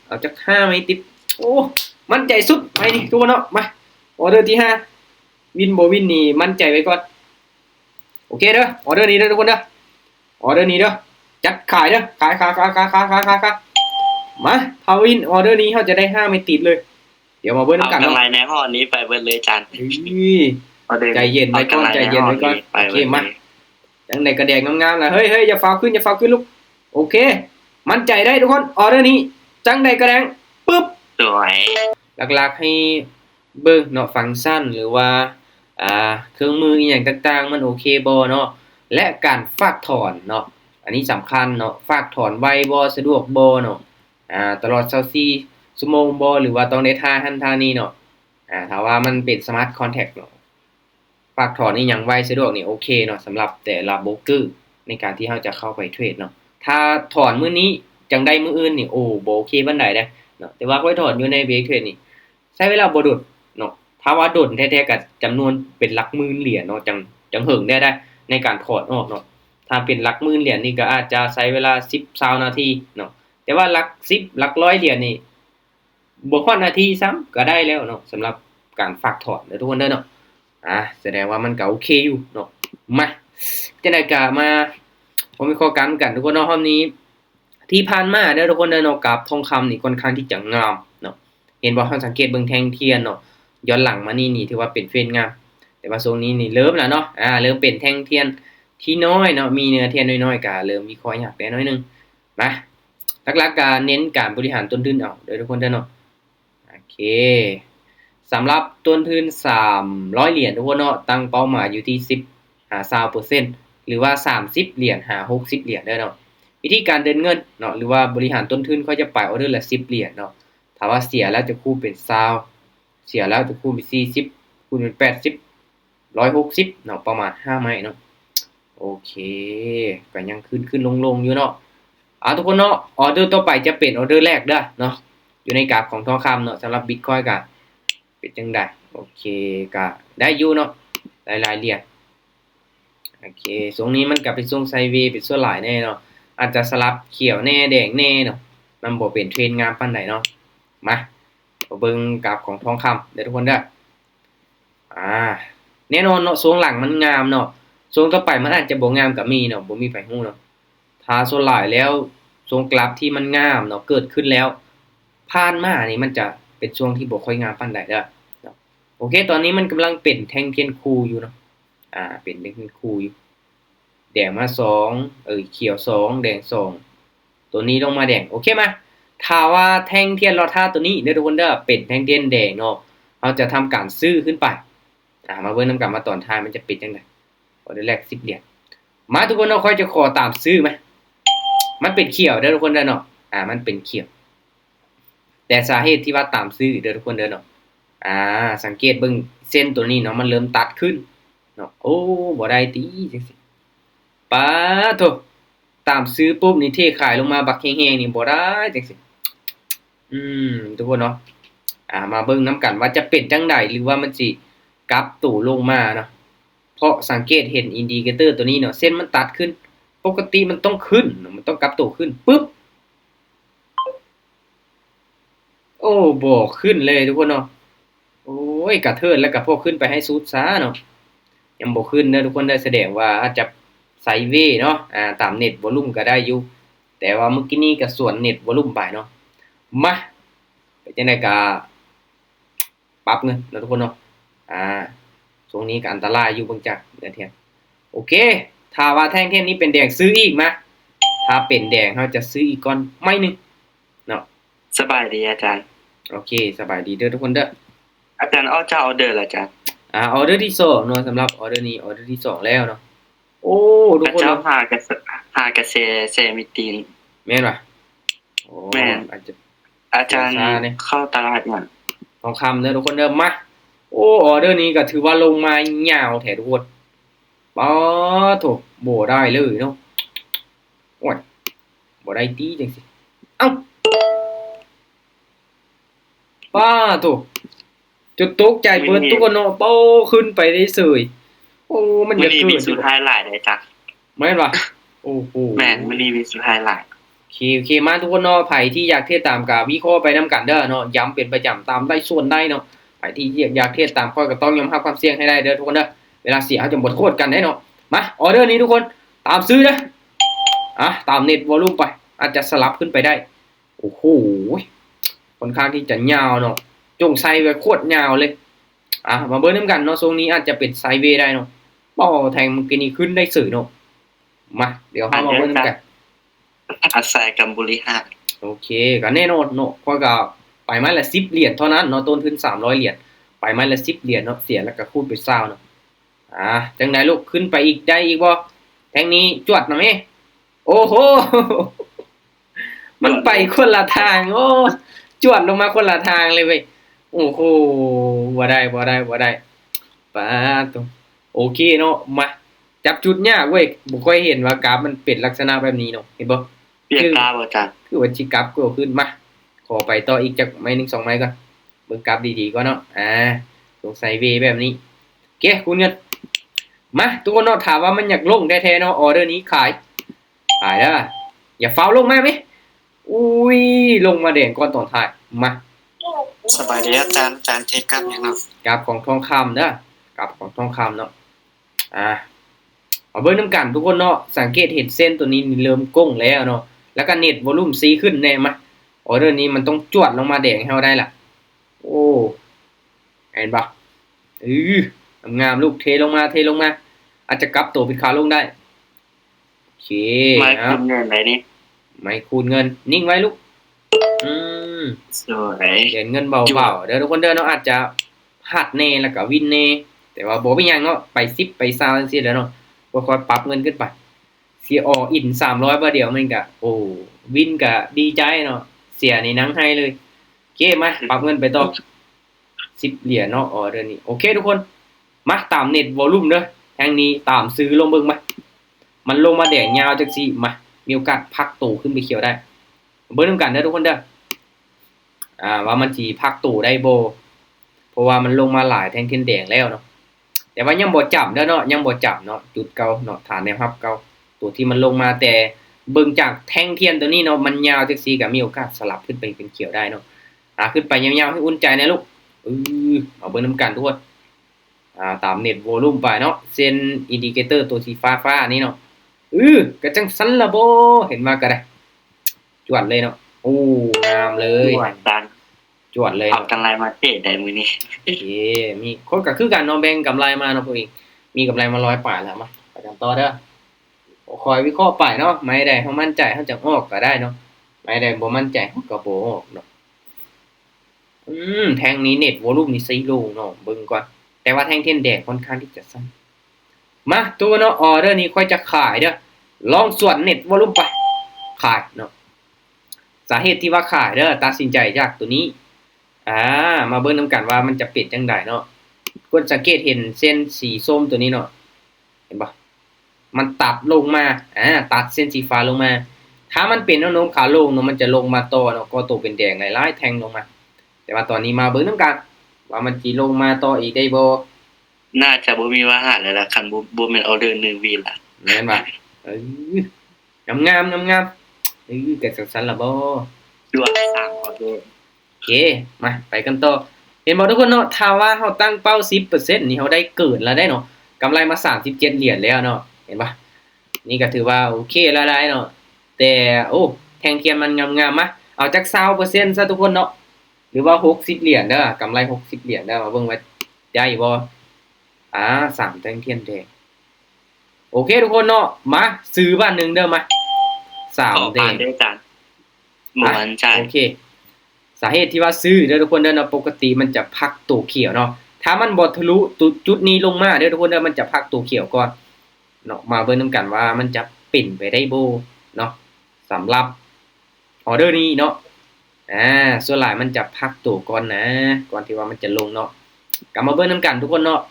เอาจาก5ไม่ติดโอ้มั่นใจสุดไปนี่ทุกคนเนาะมาออเดอร์ที่5วินบ่วินนี่มั่นใจไว้ก่อนโอเคเด้อออเดอร์นี้เด้อทุกคนเด้อออเดอร์นี้เด้อจัดขายเด้อขายมาถ้าวินออเดอร์นี้เขาจะได้5ไม่ติดเลยเดี๋ยวมาเบิ้ลกันเนาะเอากำไรในห้อนี้ไปเบิ้ลเลยจานใจเย็นไว้ก่อนใจเย็นไว้ก่อนโอเคมาจังไหนกระแดงงามๆเลยเฮ้ยอย่าฟ้าวขึ้นลูกโอเคมั่นใจได้ทุกคนออเดอร์นี้จังไหนกระแดงปึ๊บสวยหลักๆให้เบิ่งเนาะฟังก์ชันหรือว่าเครื่องมืออย่างต่างๆมันโอเคบ่เนาะและการฝากถอนเนาะอันนี้สำคัญเนาะฝากถอนไวบ่สะดวกบ่เนาะตลอด24ชั่วโมงบ่หรือว่าต้องได้ท่าหันท่านี้เนาะถ้าว่ามันเป็นสมาร์ทคอนแทคเนาะฝากถอนนี่อย่างไวสะดวกนี่โอเคเนาะสำหรับแต่ละโบรกเกอร์ในการที่เราจะเข้าไปเทรดเนาะถ้าถอนมื้อนี้จังได้มื้ออื่นนี่โอ้บ่โอเคปานใดเด้เนาะแต่ว่าค่อยถอนอยู่ในเบรกเทรดนี่ใช้เวลาบ่โดดเนาะถ้าว่าโดดแท้ๆก็จำนวนเป็นหลักหมื่นเหรียญเนาะจังเหิงได้ในการถอนออกเนาะถ้าเป็นหลักหมื่นเหรียญนี่ก็อาจจะใช้เวลา10-20นาทีเนาะแต่ว่าหลัก10หลัก100เหรียญนี่บ่ฮอดนาทีซ้ำก็ได้แล้วเนาะสำหรับการฝากถอนเด้อทุกคนเด้อเนาะแสดงว่ามันก็โอเคอยู่เนาะมาจังได๋ก็มาผมมีข้อกันทุกคนเนาะรอบนี้ที่ผ่านมาเด้อทุกคนเด้อเนาะกับทองคำนี่ค่อนข้างที่จะงามเนาะเห็นบ่เราสังเกตเบิ่งแท่งเทียนเนาะย้อนหลังมานี่ถือว่าเป็นเฟรนงามแต่ว่าทรงนี้นี่เริ่มแล้วเนาะเริ่มเป็นแท่งเทียนที่น้อยเนาะมีเนื้อเทียนน้อยๆก็เริ่มวิเคราะห์ยากแล้วน้อยนึงมาหลักๆก็เน้นการบริหารต้นทุนเอาเด้อทุกคนเด้อเนาะโอเคสำหรับต้นทุน300เหรียญทุกคนเนาะตั้งเป้าหมายอยู่ที่10-20%หรือว่า30เหรียญ60เหรียญเด้อเนาะวิธีการเดินเงินเนาะหรือว่าบริหารต้นทุนเขาจะไปออเดอร์ละ10เหรียญเนาะถ้าว่าเสียแล้วจะคูณเป็น20เสียแล้วจะคูณเป็น40คูณเป็น80 160เนาะประมาณ5ไม้เนาะโอเคก็ยังขึ้นลงอยู่เนาะทุกคนเนาะออเดอร์ต่อไปจะเป็นออเดอร์แรกเด้อเนาะอยู่ในกราฟของทองคำเนาะสำหรับ Bitcoin ก็เป็นจังได๋โอเคก็ได้อยู่เนาะหลายๆเหรียญโอเคทรงนี้มันก็เป็นทรงไซด์เวย์เป็นส่วนหลายแน่เนาะอาจจะสลับเขียวแน่แดงแน่เนาะมันบ่เป็นเทรนงามปานใดเนาะมาเบิ่งกราฟของทองคำเด้อทุกคนเด้อแน่นอนเนาะทรงหลังมันงามเนาะทรงต่อไปมันอาจจะบ่งามก็มีเนาะบ่มีไผฮู้เนาะถ้าส่วนหลายแล้วทรงกราฟที่มันงามเนาะเกิดขึ้นแล้วผ่านมานี่มันจะเป็นช่วงที่บ่ค่อยงามปานใดเด้อโอเคตอนนี้มันกำลังเป็นแท่งเทียนคู่อยู่เนาะเป็นแท่งเทียนคู่อยู่แดงมา2เขียว2แดง2ตัวนี้ลงมาแดงโอเคมาถ้าว่าแท่งเทียนลอท่าตัวนี้เด้อทุกคนเด้อเป็นแท่งเทียนแดงเนาะเราจะทำการซื้อขึ้นไปมาเบิ่งนำกันมาตอนท้ายมันจะปิดจังได๋ออเดอร์แรก10เหรียญมาทุกคนเนาะค่อยจะขอตามซื้อมั้ยมันเป็นเขียวเด้อทุกคนเด้อเนาะมันเป็นเขียวแต่สาเหตุที่ว่าตามซื้อเด้อทุกคนเด้อเนาะสังเกตเบิ่งเส้นตัวนี้เนาะมันเริ่มตัดขึ้นเนาะโอ้บ่ได้ติจังซี่ป๊าโธตามซื้อปุ๊บนี่เทขายลงมาบักแฮงๆนี่บ่ได้จังซี่ทุกคนเนาะมาเบิ่งนำกันว่าจะเป็นจังได๋หรือว่ามันสิกลับตัวลงมาเนาะเพราะสังเกตเห็นอินดิเคเตอร์ตัวนี้เนาะเส้นมันตัดขึ้นปกติมันต้องขึ้นมันต้องกลับตัวขึ้นปึ๊บโอ้บ่ขึ้นเลยทุกคนเนาะโอ้ยกระเทินแล้วก็พวกขึ้นไปให้สุดซะเนาะยังบ่ขึ้นเด้อทุกคนได้แสดงว่าอาจจะไซด์เวย์เนาะตามเน็ตวอลุ่มก็ได้อยู่แต่ว่าเมื่อกี้นี้ก็ส่วนเน็ตวอลุ่มไปเนาะมาเป็นจังได๋ก็ปรับเงินเนาะทุกคนเนาะช่วงนี้ก็อันตรายอยู่เบิ่งจักเด้อเที่ยโอเคถ้าว่าแท่งเทียนนี้เป็นแดงซื้ออีกมาถ้าเป็นแดงเราจะซื้ออีกก่อนไม้นึงเนาะสบายดีอาจารย์โอเคสบายดีเด้อทุกคนเด้ออาจารย์เอาเจ้าออเดอร์ล่ะอาจารย์ออเดอร์ที่2เนาะสำหรับออเดอร์นี้ออเดอร์ที่2แล้วเนาะโอ้ทุกคนเจ้าหากระเซมิตีนแม่นบ่โอ้แม่นอาจารย์เข้าตลาดมันทองคำเด้อทุกคนเด้อมาโอ้ออเดอร์นี้ก็ถือว่าลงมายาวแท้ทุกคนป๊าโธบ่ได้เลยเนาะโอ้ยบ่ได้ติจังซี่เอ้าป๊าโธจุดตกใจเบิดทุกคนเนาะโป้ขึ้นไปได้เสยโอ้มันอยากเกิดสุดท้ายหลายได้จ้ะแม่นบ่โอ้โหแม่นมื้อนี้มีสุดท้ายหลาย โอเคมาทุกคนเนาะไผที่อยากเทศตามกับวิเคราะห์ไปนํกันเด้อเนาะย้ำเป็นประจำตามได้ส่วนได้เนาะไผที่อยากเทศตามข้อยก็ต้องยอมรับความเสี่ยงให้ได้เด้อทุกคนเด้อเวลาเสียเฮาจะบ่โทษกันได้เนาะมาออเดอร์นี้ทุกคนตามซื้อนะตามเน็ตวอลลุ่มไปอาจจะสลับขึ้นไปได้โอ้โหค่อนข้างที่จะยาวเนาะจงไซไว้โคตรยาวเลยมาเบิ่งนํกันเนาะทรงนี้อาจจะเป็นไซด์เวย์ได้เนาะบ่แทงเมื่อกี้นี้ขึ้นได้สื่อเนาะมาเดี๋ยวเฮามาเบิ่งนํกัน อาศัยกัมบุรีฮะ โอเคก็แน่นอนเนาะเพราะก็ไปไม้ละ10เหรียญเท่านั้นเนาะต้นทุน300เหรียญไปไม้ละ10เหรียญเนาะเสียแล้วก็คูณไป20เนาะจังได๋ลูกขึ้นไปอีกได้อีกบ่แทงนี้จวดนะแม่โอ้โหมันไปคนละทางโอ้จวดลงมาคนละทางเลยเว้ยโอ้โหบ่ได้ปาดตรงโอเคเนาะมาจับจุดยากเว้ยบ่ค่อยเห็นว่ากราฟมันเป็นลักษณะแบบนี้เนาะเห็นบ่ เปลี่ยนตาบ่จ้ะ คือว่าสิกลับก็ขึ้นมาขอไปต่ออีกจักไม้1 2ไม้ก่อนเบิ่งกราฟดีๆก่อนเนาะสงสัยเวแบบนี้โอเคคุณเงินมาทุกคนเนาะถามว่ามันอยากลงแท้ๆเนาะออเดอร์นี้ขายเด้ออย่าฟาวลงมามั้ยอุ้ยลงมาแดงก่อนตอนท้ายมา สบายดีอาจารย์เทคกับหยังเนาะ กราฟของทองคำเด้อกราฟของทองคำเนาะเอาเบิ่งนำกันทุกคนเนาะสังเกตเห็นเส้นตัวนี้เริ่มก้งแล้วเนาะแล้วก็เน็ตวอลุ่มซีขึ้นแน่มาออเดอร์นี้มันต้องจวดลงมาแดงให้เฮาได้ล่ะโอ้เห็นบ่งามๆลูกเทลงมาอาจจะกลับตัวเป็นขาลงได้โอเค ไม่คูณเงินไหนนี่ ไม่คูณเงินนิ่งไว้ลูกสวย เหรียญเงินเบาๆเดี๋ยวทุกคนเดินเนาะอาจจะพลาดแน่แล้วก็วินแน่แต่ว่าบ่เป็นหยังเนาะไป10ไป20จังซี่แหล้วเนาะค่อยๆปรับเงินขึ้นไปเสียออิน300บาทเดียวมันก็โอ้วินก็ดีใจเนาะเสียนี่หนังให้เลยโอเคมาปรับเงินไปต่อ10เหรียญเนาะออเดือนนี้โอเคทุกคนมาตามเน็ตวอลลุ่มเด้อทางนี้ตามซื้อลงเบิ่งมามันลงมาแดงยาวจังซี่มามีโอกาสพักตู่ขึ้นไปเขียวได้เบิ่งนำกันเด้อทุกคนเด้อว่ามันสิพักตู่ได้บ่เพราะว่ามันลงมาหลายแท่งเทียนแดงแล้วเนาะแต่ว่ายังบ่จับเด้อเนาะยังบ่จับเนาะจุดเก่าเนาะฐานแนวรับเก่าตัวที่มันลงมาแต่เบิ่งจากแท่งเทียนตัวนี้เนาะมันยาวจังซี่ก็มีโอกาสสลับขึ้นไปเป็นเขียวได้เนาะขึ้นไปยาวๆให้อุ่นใจนะลูกเอาเบิ่งนำกันทุกคนตามเน็ตวอลลุ่มไปเนาะเส้นอินดิเคเตอร์ตัวสีฟ้าๆนี่เนาะก็จังซั่นล่ะบ่เห็นว่าก็ได้จวดเลยเนาะโอ้งามเลยจวดเลย เอากำไรมาเทรดได้มื้อนี้โอเคมีคนก็คือกันเนาะแบ่งกำไรมาเนาะพวกนี้มีกำไรมา100ปลายแล้วมาไปกันต่อเด้อคอยวิเคราะห์ไปเนาะไม่ได้เฮามั่นใจเฮาจังออกก็ได้เนาะไม่ได้บ่มั่นใจเฮาก็บ่ออกเนาะแท่งนี้เน็ตวอลลุ่มนี่4โลเนาะเบิ่งก่อนแต่ว่าแท่งเทียนแดงค่อนข้างที่จะสั้นมาตัวเนาะออเดอร์นี้ค่อยจะขายเด้อลองส่วนเน็ตวอลลุ่มไปขายเนาะสาเหตุที่ว่าขายเด้อตัดสินใจจากตัวนี้มาเบิ่งนำกันว่ามันจะเป็นจังไดเนาะคนสังเกตเห็นเส้นสีส้มตัวนี้เนาะเห็นบ่มันตัดลงมาตัดเส้นสีฟ้าลงมาถ้ามันเป็นแนวโน้มขาลงเนาะมันจะลงมาต่อเนาะก็ตกเป็นแดงหลายๆแทงลงมาแต่ว่าตอนนี้มาเบิ่งนำกันว่ามันสิลงมาต่ออีกได้บ่น่าจะบ่มีว่าหาแล้วล่ะคันบ่แม่นออเดอร์1วีล่ะแม่นบ่งามๆก็จังซั่นล่ะบ่ด้วย3ออเดอร์โอเคมาไปกันต่อเห็นบ่ทุกคนเนาะถ้าว่าเฮาตั้งเป้า 10% นี่เฮาได้เกินแล้วได้เนาะกำไรมา37เหรียญแล้วเนาะเห็นบ่นี่ก็ถือว่าโอเคแล้วได้เนาะแต่แทงเทียนมันงามๆมาเอาจัก20%ซะทุกคนเนาะหรือว่า60เหรียญเด้อกำไร60เหรียญเด้อมาเบิ่งว่าได้บ่3แทงเทียนแดงโอเคทุกคนเนาะมาซื้อบ้านนึงเด้อมา3แดงได้จานหมวนจ่ายโอเคสาเหตุที่ว่าซื้อเด้อทุกคนเด้อเนาะปกติมันจะพักตัวเขียวเนาะถ้ามันบ่ทะลุจุดนี้ลงมาเด้อทุกคนเด้อมันจะพักตัวเขียวก่อนเนาะมาเบิ่งนำกันว่ามันจะเป็นไปได้บ่เนาะสำหรับออเดอร์นี้เนาะส่วนหลายมันจะพักตัวก่อนนะก่อนที่ว่ามันจะลงเนาะกลับมาเบิ่งนำกันทุกคนเนาะ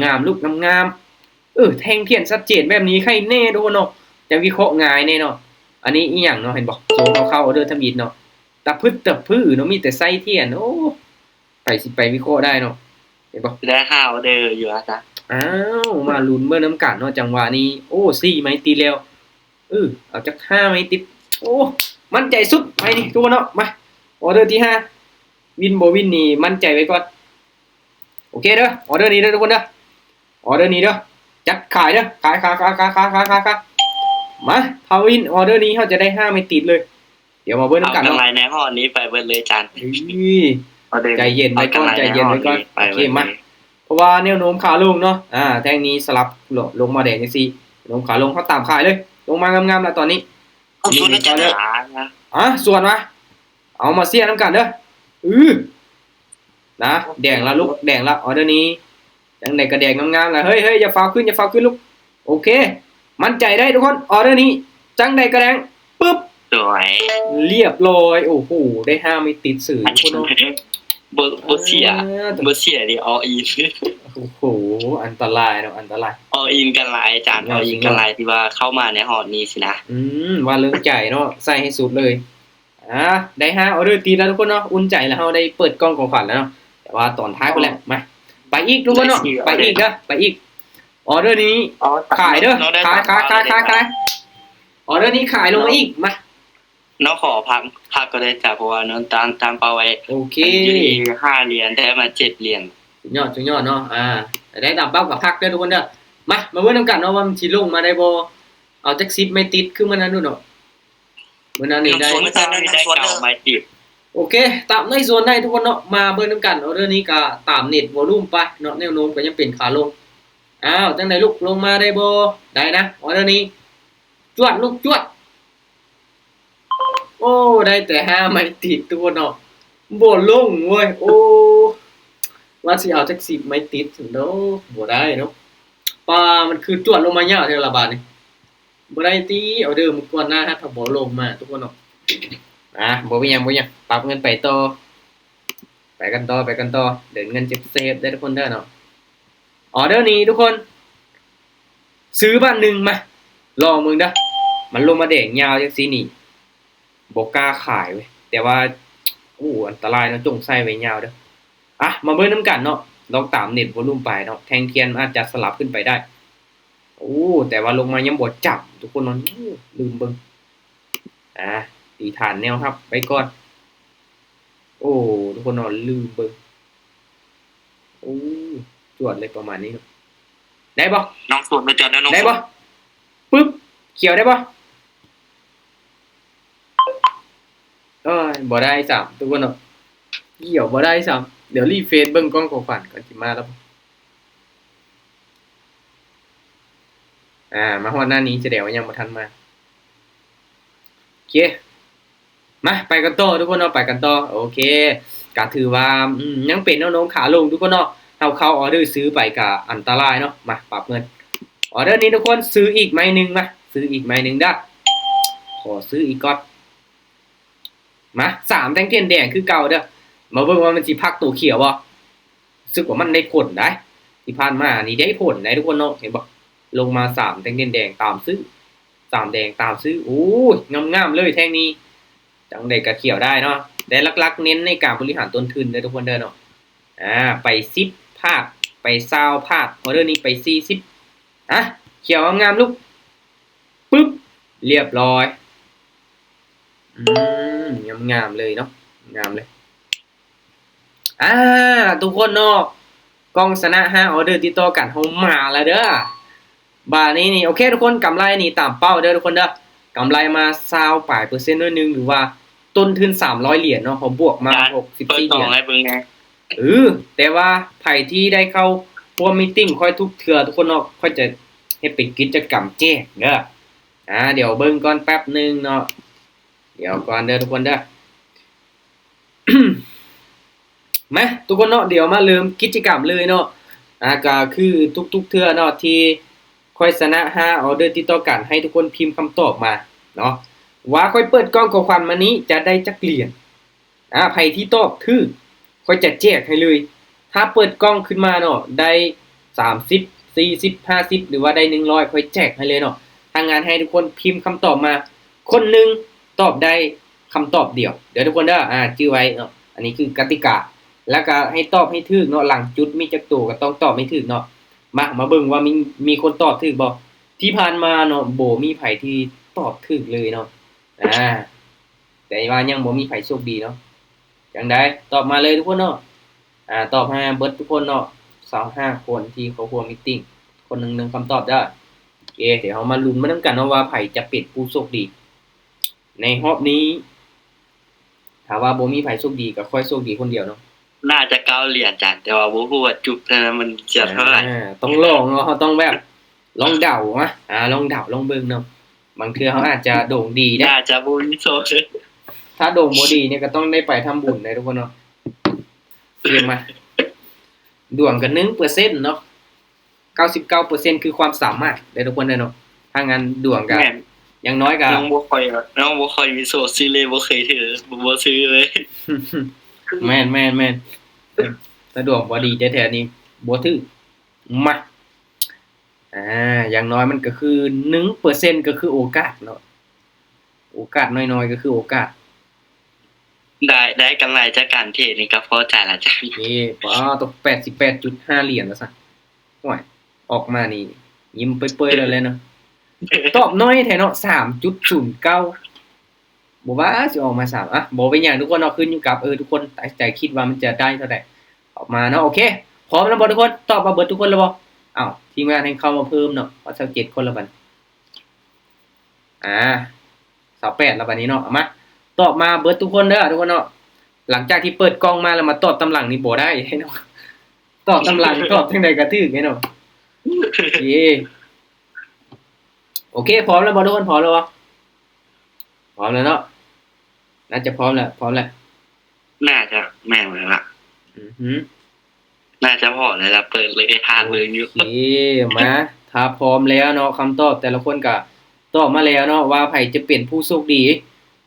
งามๆลูกงามๆแทงเทียนชัดเจนแบบนี้ใครแน่ทุกคนเนาะจะวิเคราะห์ง่ายแน่เนาะอันนี้อีหยังเนาะเห็นบ่โซเข้าออเดอร์ทำอิฐเนาะตะพืชเนาะมีแต่ไส้เทียนไปสิไปวิเคราะห์ได้เนาะเห็นบ่ได้5ออเดอร์อยู่อาจารย์มาลุ้นเบิ่งนำกันเนาะจังหวะนี้4ไม้ตีแล้ว เอาจัก5ไม่ติดโอ้มั่นใจสุดไปนี่ทุกคนเนาะมาออเดอร์ที่5วินบ่วินนี่มั่นใจไว้ก่อนโอเคเด้อออเดอร์นี้เด้อทุกคนเด้อออเดอร์นี้เด้อจัดขายเด้อขายมาถ้าวินออเดอร์นี้เขาจะได้5ไม่ติดเลยเดี๋ยวมาเบิ่ง เอา กัน กำ เนาะ ไรในห่อนี้ไปเบิดเลยอาจารย์ ใจเย็นไว้ก่อนใจเย็นไว้ก่อนโอเคมาเพราะว่าแนวโน้มขาลงเนาะแท่งนี้สลับลงมาแดงจังซี่ลงขาลงเขาตามขายเลยลงมางามๆแล้วตอนนี้ เอาส่วนอาจารย์นะ ส่วนมาเอามาเสียน้ำกันเด้อนะแดงละลูกแดงละออเดอร์นี้จังได๋ก็แดงงามๆแล้วเฮ้ยอย่าฟ้าวขึ้นลูกโอเคมั่นใจได้ทุกคนออเดอร์นี้จังได๋ก็แดงปึ๊บ สวย เรียบร้อยโอ้โหได้5ไม่ติดสื่อทุกคน บ่เสียดิออิน โอ้โหอันตรายเนาะอันตราย ออินกันหลายอาจารย์ออินกันหลายที่ว่าเข้ามาในห่อนี้สินะ ว่าเรื่องใจเนาะใส่ให้สุดเลยได้5ออเดอร์ตีแล้วทุกคนเนาะอุ่นใจแล้วเฮาได้เปิดกล้องของขวัญแล้วเนาะแต่ว่าตอนท้ายไปแล้วมาไปอีกทุกคนเนาะไปอีกเด้อไปอีกออเดอร์นี้ขายเด้อขายออเดอร์นี้ขายลงมาอีกมา น้องขอพักก็ได้จ้ะเพราะว่าน้องตามเป้าไว้โอเค5เหรียญได้มา7เหรียญสุดยอดเนาะได้ตามเป้ากับพักเด้อทุกคนเด้อมาเบิ่งนำกันเนาะว่ามันสิลงมาได้บ่เอาจัก10ไม่ติดคือมันนั้นนู่นเนาะมื้อนั้นนี่ได้ไม้ติดโอเคตามในส่วนได้ทุกคนเนาะมาเบิ่งนำกันเอาเรื่องนี้ก็ตามเน็ตวอลลุ่มไปเนาะแนวโน้มก็ยังเป็นขาลงจังได๋ลูกลงมาได้บ่ได้นะเอาเรื่องนี้จวดลูกจวดโอ้ได้แต่5ไม่ติดทุกคนเนาะบ่ลงเว้ยโอ้ว่าสิเอาจัก10ไม่ติดเนาะบ่ได้เนาะปลามันคือจวดลงมายาวเท่าละบาทนี่บ่ได้ติเอาเด้อมื้อก่อนหน้าถ้าบ่ลงมาทุกคนเนาะบ่มีหยังปรับเงินไปต่อไปกันต่อเดินเงินเซฟได้ทุกคนเด้อเนาะออเดอร์นี้ทุกคนซื้อบ้านนึงมาลองมึงเด้อมันลงมาแดงยาวจังซี่นี่บ่กล้าขายเว้ยแต่ว่าอันตรายเนาะจงใส่ไว้ยาวเด้อมาเบิ่งนำกันเนาะลองตามเน็ตวอลลุ่มไปเนาะแทงเทียนอาจจะสลับขึ้นไปได้แต่ว่าลงมายังบ่จับทุกคนเนาะลืมเบิ่งตีฐานแนวครับไปก่อนทุกคนนอนลืมเบิ่งจวดเลยประมาณนี้ได้บ่น้องส่วนมาจอดแล้วน้องได้บ่ปึ๊บเขียวได้บ่บ่ได้ซ้ำทุกคนเนาะเขียวบ่ได้ซ้ำเดี๋ยวรีเฟซเบิ่งกล้องของฝันก่อนสิมาแล้วมาฮอดหน้านี้แสดงว่ายังบ่ทันมาโอเคมาไปกันต่อทุกคนเนาะไปกันต่อโอเคก็ถือว่ายังเป็นแนวโน้มขาลงทุกคนเนาะเข้าออเดอร์ซื้อไปก็อันตรายเนาะมาปรับเงินออเดอร์นี้ทุกคนซื้ออีกไม้นึงมาซื้ออีกไม้นึงด้ขอซื้ออีกก่อนมา3แท่งเทียนแดงคือเก่าเด้อมาเบิ่งว่ามันสิพักตัวเขียวบ่รู้สึกว่ามันได้ผลได้ที่ผ่านมานี่ได้ผลได้ทุกคนเนาะเห็นบ่ลงมา3แท่งเทียนแดงตามซื้อ3แดงตามซื้อโอ้ยงามๆเลยแท่งนี้จังได๋ก็เขียวได้เนาะแต่หลักๆเน้นในการบริหารต้นทุนเด้อทุกคนเด้อเนาะไป10ภาคไป20ภาคออเดอร์นี้ไป40เขียวงามๆลูกปึ๊บเรียบร้อยงามๆเลยเนาะงามเลยทุกคนเนาะกองชนะ5ออเดอร์ติดต่อกันเฮามาแล้วเด้อบาดนี้นี่โอเคทุกคนกำไรนี่ตามเป้าเด้อทุกคนเด้อกำไรมา20%ด้วยนึงหรือว่าต้นทุน300เหรียญเนาะเขาบวกมา64เหรียญแต่ว่าไผที่ได้เข้าพวกมีตติ้งค่อยทุกเทื่อทุกคนเนาะค่อยจะเฮ็ดเป็นกิจกรรมแจ้งเด้อเดี๋ยวเบิ่งก่อนแป๊บนึงเนาะเดี๋ยวก่อนเด้อทุกคนเด้อ มาทุกคนเนาะเดี๋ยวมาเริ่มกิจกรรมเลยเนาะก็คือทุกเทื่อเนาะที่ค่อยชนะ5ออเดอร์ติดต่อกันให้ทุกคนพิมพ์คำตอบมาเนาะว่าค่อยเปิดกล้องของขวัญมานี้จะได้จักเหรียญไผที่ตอบถูกค่อยจะแจกให้เลยถ้าเปิดกล้องขึ้นมาเนาะได้30 40 50หรือว่าได้100ค่อยแจกให้เลยเนาะทางงานให้ทุกคนพิมพ์คำตอบมาคนนึงตอบได้คำตอบเดียวเดี๋ยวทุกคนเด้อชื่อไว้เนาะอันนี้คือกติกาแล้วก็ให้ตอบให้ถูกเนาะหลังจุดมีจักตัวก็ต้องตอบให้ถูกเนาะมาเบิ่งว่ามีคนตอบถูกบ่ที่ผ่านมาเนาะโบมีไผที่ ตอบถูกเลยเนาะแต่ว่ายังบ่มีไผโชคดีเนาะจังได๋ตอบมาเลยทุกคนเนาะตอบให้เบิดทุกคนเนาะ25คนที่เขาร่วมมีตติงคนหนึง1คำตอบเด้อโอเคเดี๋ยวเรามาลุ้นมานํกันเนาะว่าไผจะเป็นผู้โชคดีในรอบนี้ถ้าว่าบ่มีไผโชคดีก็ค่อยโชคดีคนเดียวเนาะน่าจะ9เหรียญจ้ะแต่ว่าบ่ฮู้ว่าจุกนั้นมันจะเท่าไหร่ต้องลองเนาะเราต้องแบบลองเดานะลองเดาลองเบิ่งเนาะบางเทื่อเขาอาจจะโด่งดีน่าจะบ่มีโชคถ้าโด่งบ่ดีเนี่ยก็ต้องได้ไปทำบุญได้ทุกคนเนาะเตรียมมาดวงก็1%เนาะ99%คือความสามารถได้ทุกคนเด้อเนาะถ้างั้นดวงก็อย่างน้อยก็น้องบ่ค่อยมีโชคซื้อเลยบ่เคยถือบ่ซื้อเลยแม่นๆถ้าดวงบ่ดีแท้ๆนี่บ่ถือมาอย่างน้อยมันก็คือ 1% ก็คือโอกาสเนาะโอกาสน้อยๆก็คือโอกาสได้กำไรจากการเทรดนี่ก็พอใจแล้วจ้ะนี่ตก 88.5 เหรียญแล้วซะโอ้ยออกมานี่ยิ้มเปื่อยๆแล้วเนาะตอบน้อยแท้เนาะ 3.09 บ่ว่าสิออกมา3บ่เป็นหยังทุกคนเนาะขึ้นอยู่กับทุกคนตั้งใจคิดว่ามันจะได้เท่าใดออกมาเนาะโอเคพร้อมแล้วบ่ทุกคนตอบมาเบิดทุกคนแล้วบ่อ้าวทีมงานให้เข้ามาเพิ่มเนาะว่า27คนแล้วบัด28แล้วบัดนี้เนาะเอามาตอบมาเบิดทุกคนเด้อทุกคนเนาะหลังจากที่เปิดกล้องมาแล้วมาตอบตำหลังนี่บ่ได้เนาะตอบตำหลังตอบจังได๋ก็ถูกเนาะโอเคพร้อมแล้วบ่ทุกคนพร้อมแล้วบ่พร้อมแล้วเนาะน่าจะพร้อมแล้วน่าจะแม่นแล้วล่ะน่าจะพอแล้วล่ะเปิดเลยทางเลยอยู่มาถ้าพร้อมแล้วเนาะคำตอบแต่ละคนก็ตอบมาแล้วเนาะว่าไผจะเป็นผู้โชคดี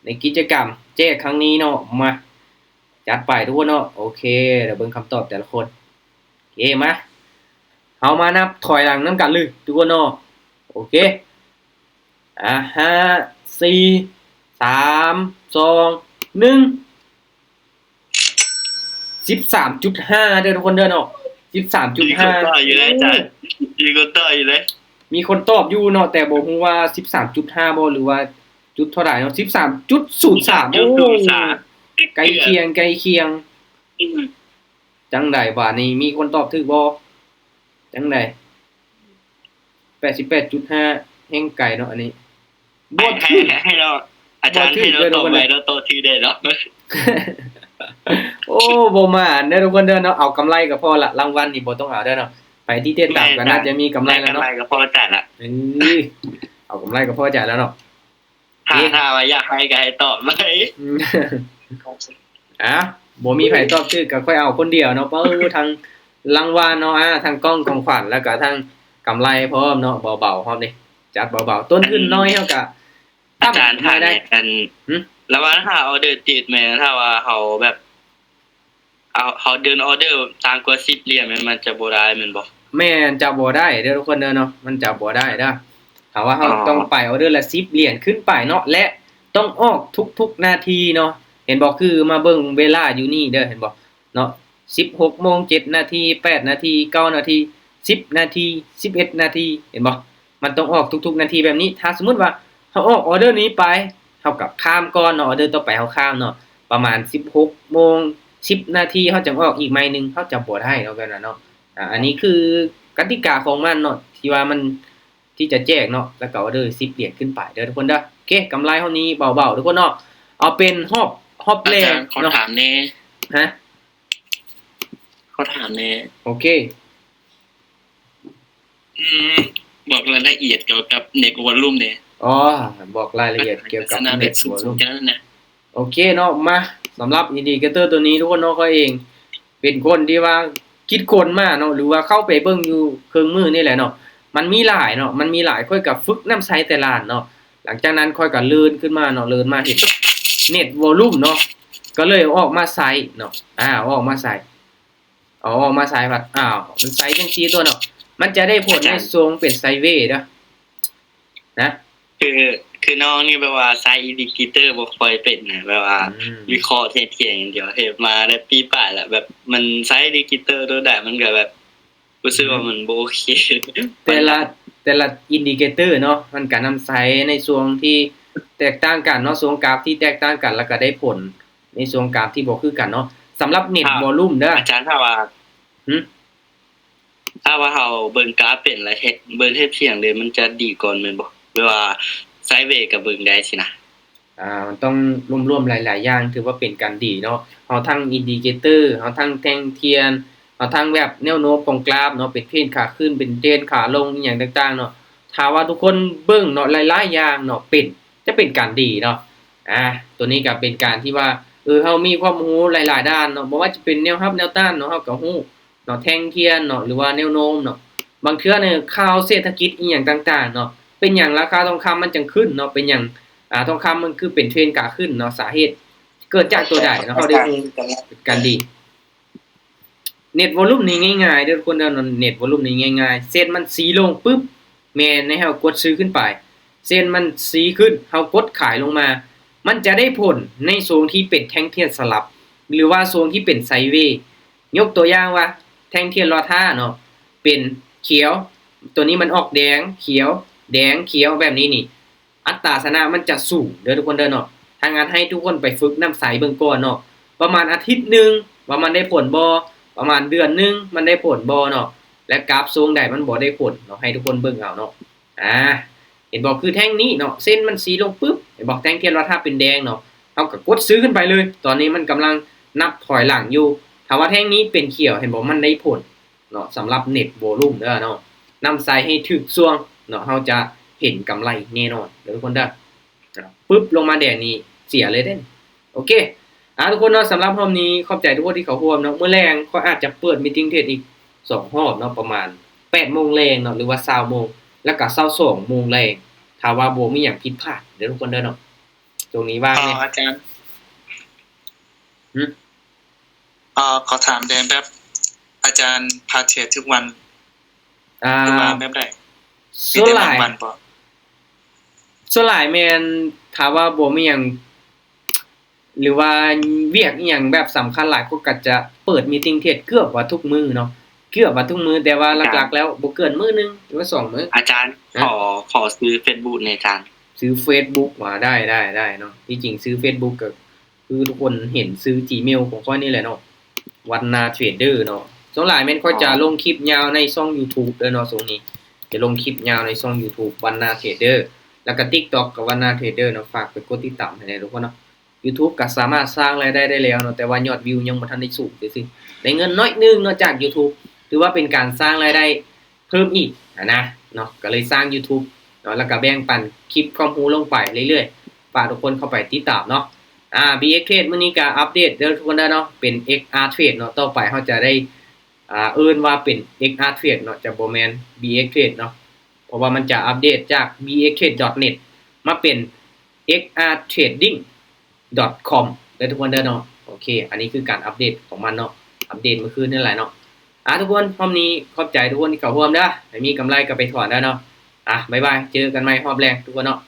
ในกิจกรรมแจกครั้งนี้เนาะมาจัดไปทุกคนเนาะโอเคเดี๋ยวเบิ่งคำตอบแต่ละคนโอเคมาเฮามานับถอยหลังนำกันเลยทุกคนเนาะโอเค5 4 3 2 1 13.5 เด้อทุกคนเด้อเนาะ 13.5 อยู่แล้วจ้ะมีคนตอบอยู่เลยมีคนตอบอยู่เนาะแต่บ่ฮู้ว่า 13.5 บ่หรือว่าจุดเท่าใดเนาะ 13.03 โอ้ใกล้เคียงจังได๋บาดนี้มีคนตอบถูกบ่จังได๋ 88.5 แห่งไกลเนาะอันนี้บ่ถูกให้เราอาจารย์ให้เราตอบไปแล้วโตถือได้เนาะโอ้บ่มาเด้อทุกคนเด้อเนาะเอากำไรก็พอละรางวัลนี่บ่ต้องเอาเด้อเนาะไปที่ติดตามก็น่าจะมีกำไรแล้วเนาะกำไรก็พอจ่ายละเอากำไรก็พอจ่ายแล้วเนาะถ้าว่าอยากให้ก็ให้ตอบไหมบ่มีไผตอบถูกก็ค่อยเอาคนเดียวเนาะทั้งรางวัลเนาะทั้งกล้องของขวัญแล้วก็ทั้งกำไรพร้อมเนาะเบาๆพร้อมนี่จัดเบาๆต้นทุนน้อยเฮาก็อาจารย์ถ่ายได้กันแล้วว่าถ้าออเดอร์ติดแม่ถ้าว่าเขาแบบเขาเดินออเดอร์ต่างกว่า10เหรียญมันจะบ่ได้แม่นบ่แม่นจะบ่ได้เด้อทุกคนเด้อเนาะมันจะบ่ได้เด้อถ้าว่าเฮาต้องไปออเดอร์ละ10เหรียญขึ้นไปเนาะและต้องออกทุกๆนาทีเนาะเห็นบ่คือมาเบิ่งเวลาอยู่นี่เด้อเห็นบ่เนาะ 16:07 นาที 8 นาที 9 นาที 10 นาที 11 นาทีเห็นบ่มันต้องออกทุกๆนาทีแบบนี้ถ้าสมมุติว่าเฮาออกออเดอร์นี้ไปเฮากับข้ามก่อนเนาะออเดอร์ต่อไปเฮาข้ามเนาะประมาณ 16:10 นาทีเฮาจังออกอีกไม้นึงเฮาจะบ่ได้เนาะกันน่ะเนาะอันนี้คือกติกาของมันเนาะที่ว่ามันที่จะแจกเนาะแล้วก็ออเดอร์10เหรียญขึ้นไปเด้อทุกคนเด้อโอเคกำไรเฮานี้เบาๆทุกคนเนาะเอาเป็นฮอบแรกเนาะถามแน่ฮะเขาถามแน่โอเคบอกรายละเอียดเกี่ยวกับเน็ตวอลลุ่มเนี่ยบอกรายละเอียดเกี่ยวกับเน็ตวอลลุ่มโอเคเนาะมาสำหรับอินดิเคเตอร์ตัวนี้ทุกคนเนาะก็เองเป็นคนที่ว่าคิดคนมาเนาะหรือว่าเข้าไปเบิ่งอยู่เครื่องมือนี่แหละเนาะมันมีหลายเนาะมันมีหลายค่อยกับฝึกนำใช้แต่ละเนาะหลังจากนั้นค่อยก็เลื่อนขึ้นมาเนาะเลื่อนมาเห็นเน็ตวอลลุ่มเนาะก็เลยออกมาใส่เนาะออกมาใส่ผัดมันใส่จังซี่ตัวเนาะมันจะได้ผลในทรงเป็นไซเวย์เด้อนะคือน้องนี่แบบว่าไซอินดิเคเตอร์บ่ค่อยเป็นนะแบบว่าวิเคราะห์เทียงอย่างเดียวเฮ็ดมาได้ปีป่ายแล้วแบบมันไซอินดิเคเตอร์ตัวใดมันก็แบบรู้สึกว่ามันบ่โอเคแต่ แต่ละอินดิเคเตอร์เนาะมันก็นำใช้ในส่วนที่แตกต่างกันเนาะส่วนกราฟที่แตกต่างกันแล้วก็ได้ผลในส่วนกราฟที่บ่คือกันเนาะสำหรับเน็ตวอลลุ่มเด้ออาจารย์ถ้าว่าเฮาเบิ่งกราฟเป็นแล้วเบิ่งเทียบเคียงเลยมันจะดีก่อนแม่นบ่หรือว่าไซด์เวย์ก็เบิ่งได้สินะมันต้องรวมๆหลายๆอย่างถือว่าเป็นการดีเนาะเฮาทั้งอินดิเคเตอร์เฮาทั้งแท่งเทียนเฮาทั้งแบบแนวโน้มของกราฟเนาะเป็นเทรนขาขึ้นเป็นเทรนขาลงอีหยังต่างๆเนาะถ้าว่าทุกคนเบิ่งเนาะหลายๆอย่างเนาะจะเป็นการดีเนาะตัวนี้ก็เป็นการที่ว่าเฮามีความรู้หลายๆด้านเนาะบ่ว่าจะเป็นแนวรับแนวต้านเนาะเฮาก็รู้เนาะแท่งเทียนเนาะหรือว่าแนวโน้มเนาะบางเทื่อเนี่ยข่าวเศรษฐกิจอีหยังต่างๆเนาะเป็นหยังราคาทองคำมันจังขึ้นเนาะเป็นหยังทองคำมันคือเป็นเทรนขาขึ้นเนาะสาเหตุเกิดจากตัวใดเนาะเฮาได้รู้กันดีเน็ตวอลลุ่มนี่ง่ายๆเด้อทุกคนเด้อเน็ตวอลลุ่มนี่ง่ายๆเส้นมันสีลงปึ๊บแม่นให้เฮากดซื้อขึ้นไปเส้นมันสีขึ้นเฮากดขายลงมามันจะได้ผลในโซนที่เป็นแท่งเทียนสลับหรือว่าโซนที่เป็นไซด์เวย์ยกตัวอย่างว่าแท่งเทียนลอท่าเนาะเป็นเขียวตัวนี้มันออกแดงเขียวแดงเขียวแบบนี้นี่อัตราชนะมันจะสูงเด้อทุกคนเด้อเนาะถ้างั้นให้ทุกคนไปฝึกนำสายเบิ่งก่อนเนาะประมาณอาทิตย์นึงว่ามันได้ผลบ่ประมาณเดือนนึงมันได้ผลบ่เนาะและกราฟทรงใดมันบ่ได้ผลเนาะให้ทุกคนเบิ่งเอาเนาะเห็นบอกคือแท่งนี้เนาะเส้นมันสีลงปึ๊บเห็นบอกแท่งเทียนว่าถ้าเป็นแดงเนาะเอาก็กดซื้อขึ้นไปเลยตอนนี้มันกำลังนับถอยหลังอยู่ถ้าว่าแท่งนี้เป็นเขียวเห็นบอกมันได้ผลเนาะสำหรับเน็ตวอลลุ่มเด้อเนาะนำใส่ให้ถึกช่วงเนาะเฮาจะเห็นกำไรแน่นอนเด้อทุกคนเด้อปึ๊บลงมาแดงนี่เสียเลยเด้นโอเคทุกคนเนาะสำหรับรอบนี้ขอบใจทุกคนที่เขาร่วมเนาะเมื่อแรงก็อาจจะเปิดมีตติ้งเทรดอีก2รอบเนาะประมาณ 8:00 นแรงเนาะหรือว่า20:00 นแล้วก็22:00 นแรงถ้าว่าบ่มีหยังผิดพลาดเด้อทุกคนเด้อเนาะตรงนี้ว่างแน่อาจารย์ขอถามแดนแบบอาจารย์พาเทรดทุกวันหรือว่าแบบใดส่วนหลายแม่นถ้าว่าบ่มีหยังหรือว่าเวียกอีหยังแบบสำคัญหลายก็จะเปิดมีตติ้งเทรดเกือบว่าทุกมื้อเนาะเกือบว่าทุกมื้อแต่ว่าหลักๆแล้วบ่เกินมื้อนึงหรือว่า2มื้ออาจารย์ขอซื้อ Facebook ในอาจารย์ซื้อ Facebook ว่าได้เนาะที่จริงซื้อ Facebook ก็คือทุกคนเห็นซื้อ Gmail ของข้อยนี่แหละเนาะวันนาเทรดเดอร์เนาะส่วนหลายแม่นค่อยจะลงคลิปยาวในช่อง YouTube เด้อเนาะช่วงนี้จะลงคลิปยาวในช่อง YouTube วันนาเทรดเดอร์แล้วก็ TikTok กับวันนาเทรดเดอร์เนาะฝากไปกดติดตามให้ได้ทุกคนเนาะ YouTube ก็สามารถสร้างรายได้ได้แล้วเนาะแต่ว่ายอดวิวยังบ่ทันได้สูงซื่อๆได้เงินน้อยนึงเนาะจาก YouTube ถือว่าเป็นการสร้างรายได้เพิ่มอีกนะเนาะก็เลยสร้าง YouTube เนาะแล้วก็แบ่งปันคลิปความรู้ลงไปเรื่อยๆฝากทุกคนเข้าไปติดตามเนาะBX Trade มื้อนี้ก็อัปเดตเด้อทุกคนเนาะเป็น XR Trade เนาะต่อไปเฮาจะได้เอิ้นว่าเป็น XR Trade เนาะจะบ่แม่น BX Trade เนาะเพราะว่ามันจะอัปเดตจาก bxtrade.net มาเป็น xrtrading.com เด้อทุกคนเด้อเนาะโอเคอันนี้คือการอัปเดตของมันเนาะอัปเดตเมื่อคืนนั่นแหละเนาะทุกคนรอบนี้ขอบใจทุกคนที่เข้าร่วมเด้อให้มีกำไรก็ไปถอนได้เนาะบ๊ายบายเจอกันใหม่รอบแรกทุกคนเนาะ